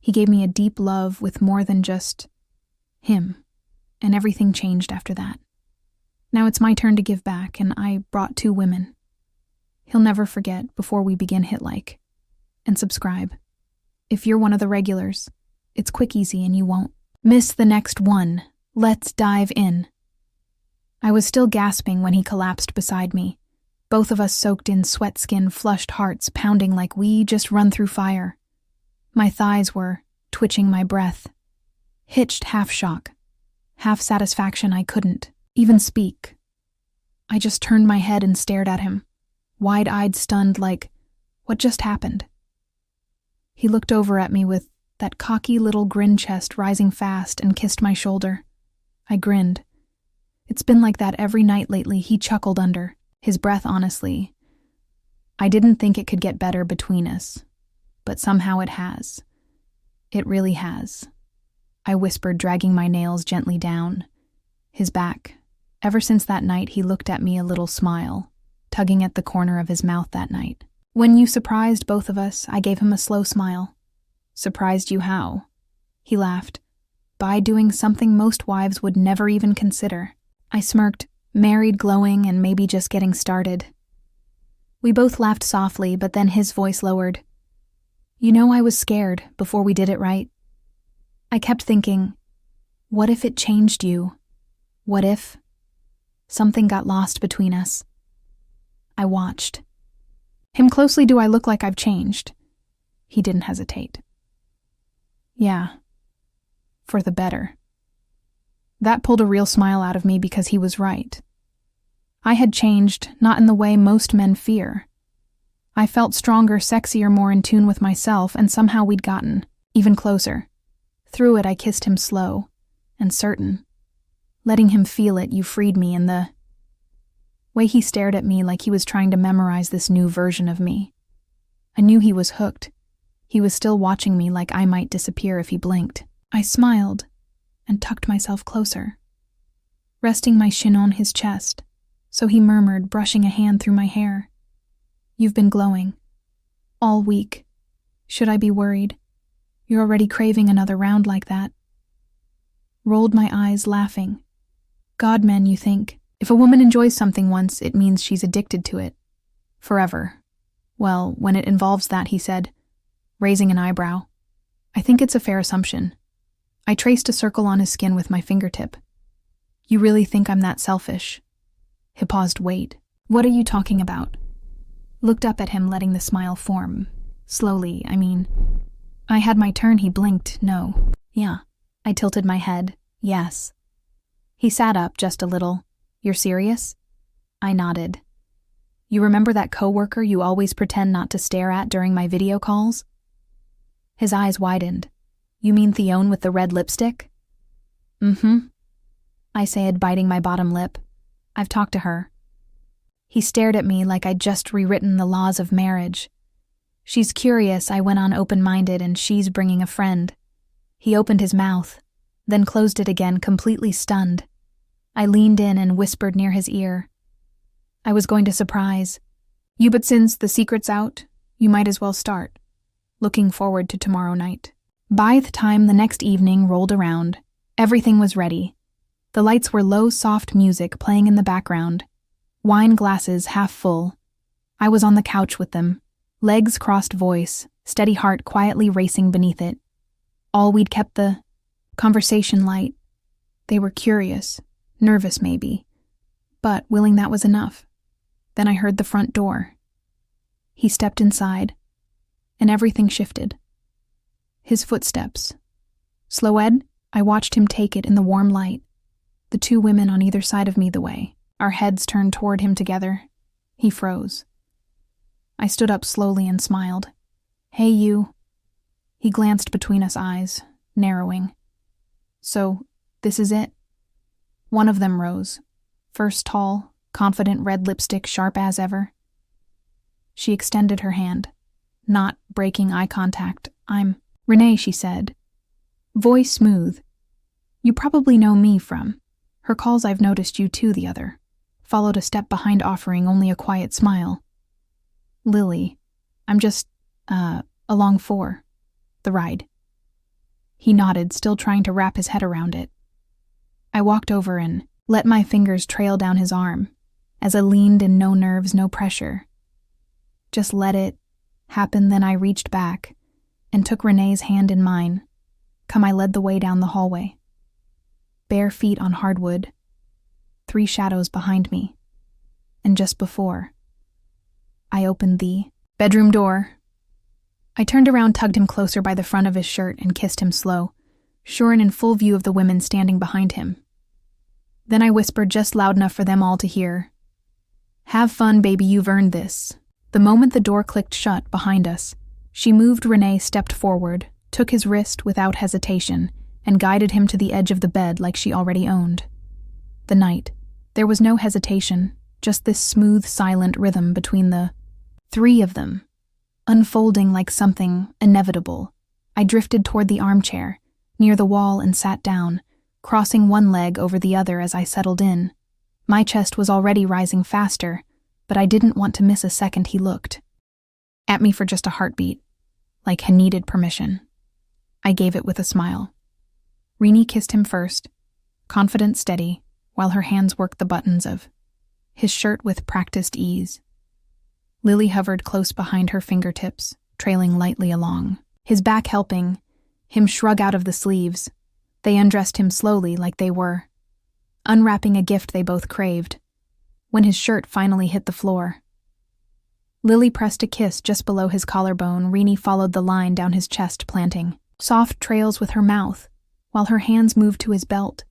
He gave me a deep love with more than just him, and everything changed after that. Now it's my turn to give back, and I brought 2 women. He'll never forget before we begin. Hit like and subscribe. If you're one of the regulars, it's quick, easy, and you won't miss the next one. Let's dive in. I was still gasping when he collapsed beside me, both of us soaked in sweat, skin, flushed hearts pounding like we just run through fire. My thighs were twitching, my breath hitched, half shock, half satisfaction. I couldn't even speak. I just turned my head and stared at him, wide-eyed, stunned, like, what just happened? He looked over at me with that cocky little grin, chest rising fast, and kissed my shoulder. I grinned. It's been like that every night lately. He chuckled under his breath. Honestly, I didn't think it could get better between us, but somehow it has. It really has. I whispered, dragging my nails gently down his back. Ever since that night, he looked at me, a little smile tugging at the corner of his mouth that night. When you surprised both of us, I gave him a slow smile. Surprised you how? He laughed. By doing something most wives would never even consider. I smirked, married, glowing, and maybe just getting started. We both laughed softly, but then his voice lowered. You know, I was scared before we did it, right? I kept thinking, what if it changed you? What if something got lost between us? I watched him closely. Do I look like I've changed? He didn't hesitate. Yeah, for the better. That pulled a real smile out of me because he was right. I had changed, not in the way most men fear. I felt stronger, sexier, more in tune with myself, and somehow we'd gotten even closer. Through it, I kissed him slow and certain. Letting him feel it, you freed me, and the way he stared at me like he was trying to memorize this new version of me. I knew he was hooked. He was still watching me like I might disappear if he blinked. I smiled and tucked myself closer, resting my chin on his chest. So he murmured, brushing a hand through my hair. You've been glowing all week. Should I be worried? You're already craving another round like that. Rolled my eyes, laughing. God, men, you think, if a woman enjoys something once, it means she's addicted to it. Forever. Well, when it involves that, he said, raising an eyebrow, I think it's a fair assumption. I traced a circle on his skin with my fingertip. You really think I'm that selfish? He paused. Wait, what are you talking about? Looked up at him, letting the smile form. Slowly, I had my turn. He blinked. No. Yeah. I tilted my head. Yes. He sat up just a little. You're serious? I nodded. You remember that coworker you always pretend not to stare at during my video calls? His eyes widened. You mean Theone with the red lipstick? Mm-hmm. I said, biting my bottom lip. I've talked to her. He stared at me like I'd just rewritten the laws of marriage. She's curious, I went on, open-minded, and she's bringing a friend. He opened his mouth, then closed it again, completely stunned. I leaned in and whispered near his ear. I was going to surprise you, but since the secret's out, you might as well start. Looking forward to tomorrow night. By the time the next evening rolled around, everything was ready. The lights were low, soft music playing in the background. Wine glasses half full. I was on the couch with them, legs crossed, voice, steady heart quietly racing beneath it. All we'd kept the conversation light. They were curious, nervous maybe, but willing. That was enough. Then I heard the front door. He stepped inside, and everything shifted. His footsteps. Slow, Ed? I watched him take it in the warm light. The 2 women on either side of me the way, our heads turned toward him together. He froze. I stood up slowly and smiled. Hey, you. He glanced between us, eyes narrowing. So, this is it? One of them rose. First tall, confident, red lipstick, sharp as ever. She extended her hand, not breaking eye contact. I'm Renee, she said. Voice smooth. You probably know me from her calls. I've noticed you too. The other followed a step behind, offering only a quiet smile. Lily, I'm just, along for the ride. He nodded, still trying to wrap his head around it. I walked over and let my fingers trail down his arm, as I leaned in no nerves, no pressure. Just let it happen. Then I reached back and took Renee's hand in mine. I led the way down the hallway. Bare feet on hardwood, 3 shadows behind me, and just before, I opened the bedroom door. I turned around, tugged him closer by the front of his shirt, and kissed him slow, sure and in full view of the women standing behind him. Then I whispered just loud enough for them all to hear, "Have fun, baby, you've earned this." The moment the door clicked shut behind us, she moved. Renee stepped forward, took his wrist without hesitation, and guided him to the edge of the bed like she already owned. The night, there was no hesitation, just this smooth, silent rhythm between the 3 of them, unfolding like something inevitable. I drifted toward the armchair, near the wall, and sat down, crossing one leg over the other as I settled in. My chest was already rising faster, but I didn't want to miss a second he looked at me for just a heartbeat, like he needed permission. I gave it with a smile. Renee kissed him first, confident, steady, while her hands worked the buttons of his shirt with practiced ease. Lily hovered close behind her fingertips, trailing lightly along, his back helping him shrug out of the sleeves. They undressed him slowly, like they were unwrapping a gift they both craved. When his shirt finally hit the floor, Lily pressed a kiss just below his collarbone. Renee followed the line down his chest, planting soft trails with her mouth, while her hands moved to his belt.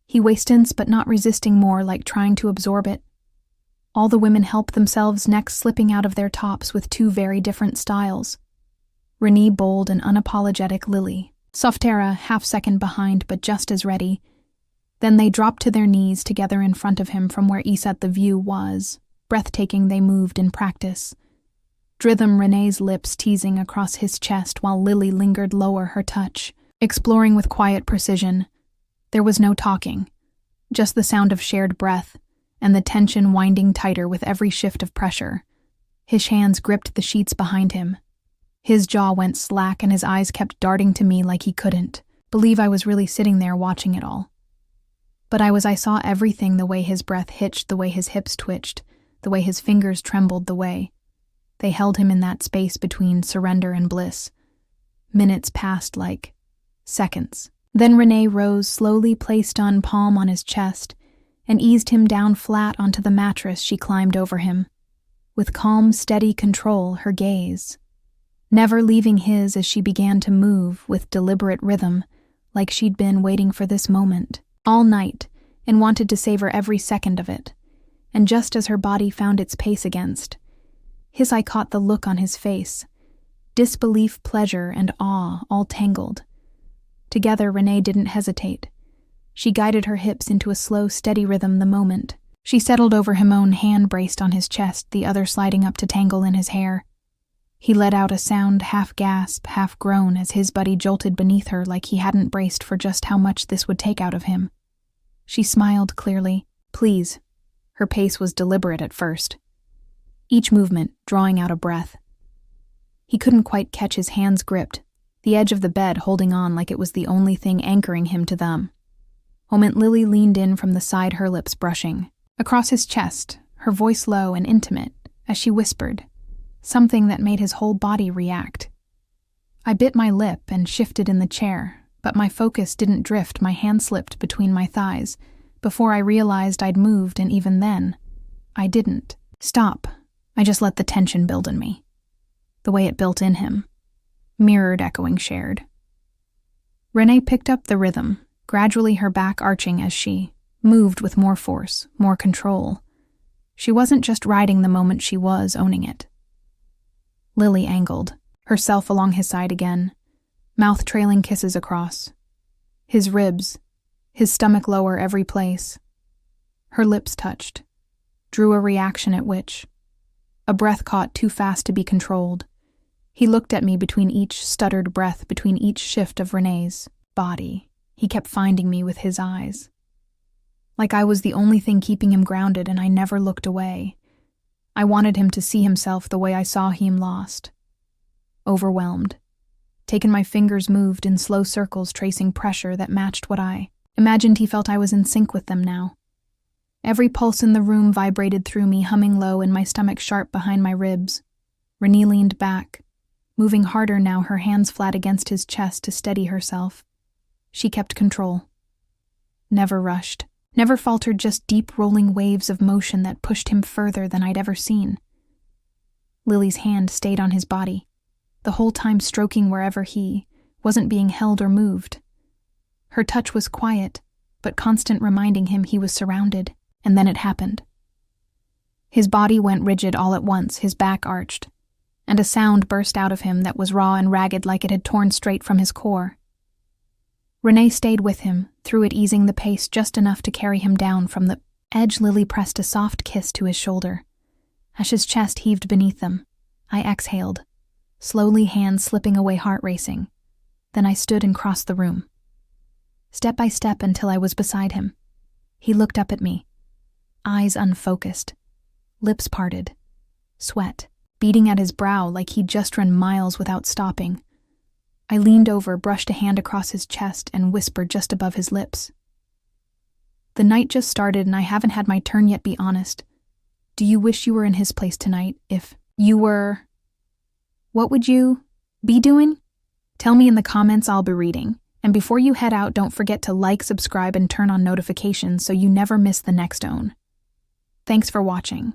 He wasted, but not resisting more, like trying to absorb it. All the women helped themselves, necks slipping out of their tops with 2 very different styles. Renee bold and unapologetic, Lily Softera half-second behind, but just as ready. Then they dropped to their knees together in front of him from where Isat the view was. Breathtaking they moved in practice. Dritham, Renee's lips teasing across his chest while Lily lingered lower, her touch exploring with quiet precision. There was no talking, just the sound of shared breath and the tension winding tighter with every shift of pressure. His hands gripped the sheets behind him. His jaw went slack and his eyes kept darting to me like he couldn't believe I was really sitting there watching it all. But I saw everything, the way his breath hitched, the way his hips twitched, the way his fingers trembled, the way they held him in that space between surrender and bliss. Minutes passed like seconds. Then Renee rose, slowly placed one palm on his chest, and eased him down flat onto the mattress. She climbed over him, with calm, steady control, her gaze never leaving his as she began to move with deliberate rhythm, like she'd been waiting for this moment all night and wanted to savor every second of it. And just as her body found its pace against his, I caught the look on his face, disbelief, pleasure, and awe all tangled. Together, Renee didn't hesitate. She guided her hips into a slow, steady rhythm the moment she settled over him, own hand braced on his chest, the other sliding up to tangle in his hair. He let out a sound, half gasp, half groan, as his body jolted beneath her like he hadn't braced for just how much this would take out of him. She smiled clearly. Please. Her pace was deliberate at first, each movement drawing out a breath. He couldn't quite catch, his hands gripped the edge of the bed, holding on like it was the only thing anchoring him to them. Moment Lily leaned in from the side, her lips brushing across his chest, her voice low and intimate as she whispered something that made his whole body react. I bit my lip and shifted in the chair, but my focus didn't drift. My hand slipped between my thighs before I realized I'd moved, and even then, I didn't stop. I just let the tension build in me. The way it built in him, mirrored, echoing, shared. Renee picked up the rhythm, gradually her back arching as she moved with more force, more control. She wasn't just riding the moment, she was owning it. Lily angled, herself along his side again, mouth trailing kisses across his ribs, his stomach lower every place. Her lips touched, drew a reaction at which a breath caught too fast to be controlled. He looked at me between each stuttered breath, between each shift of Renee's body. He kept finding me with his eyes, like I was the only thing keeping him grounded, and I never looked away. I wanted him to see himself the way I saw him, lost, overwhelmed, taken my fingers moved in slow circles tracing pressure that matched what I imagined he felt I was in sync with them now. Every pulse in the room vibrated through me, humming low and my stomach sharp behind my ribs. Renee leaned back, moving harder now, her hands flat against his chest to steady herself. She kept control. Never rushed, never faltered, just deep rolling waves of motion that pushed him further than I'd ever seen. Lily's hand stayed on his body, the whole time stroking wherever he wasn't being held or moved. Her touch was quiet, but constant, reminding him he was surrounded. And then it happened. His body went rigid all at once, his back arched, and a sound burst out of him that was raw and ragged, like it had torn straight from his core. Renee stayed with him, through it, easing the pace just enough to carry him down from the edge. Lily pressed a soft kiss to his shoulder. As his chest heaved beneath them, I exhaled, slowly, hands slipping away, heart racing. Then I stood and crossed the room, step by step, until I was beside him. He looked up at me, eyes unfocused, lips parted, sweat beading at his brow like he'd just run miles without stopping. I leaned over, brushed a hand across his chest, and whispered just above his lips. "The night just started and I haven't had my turn yet, be honest. Do you wish you were in his place tonight? If you were, what would you be doing? Tell me in the comments, I'll be reading. And before you head out, don't forget to like, subscribe, and turn on notifications so you never miss the next own. Thanks for watching.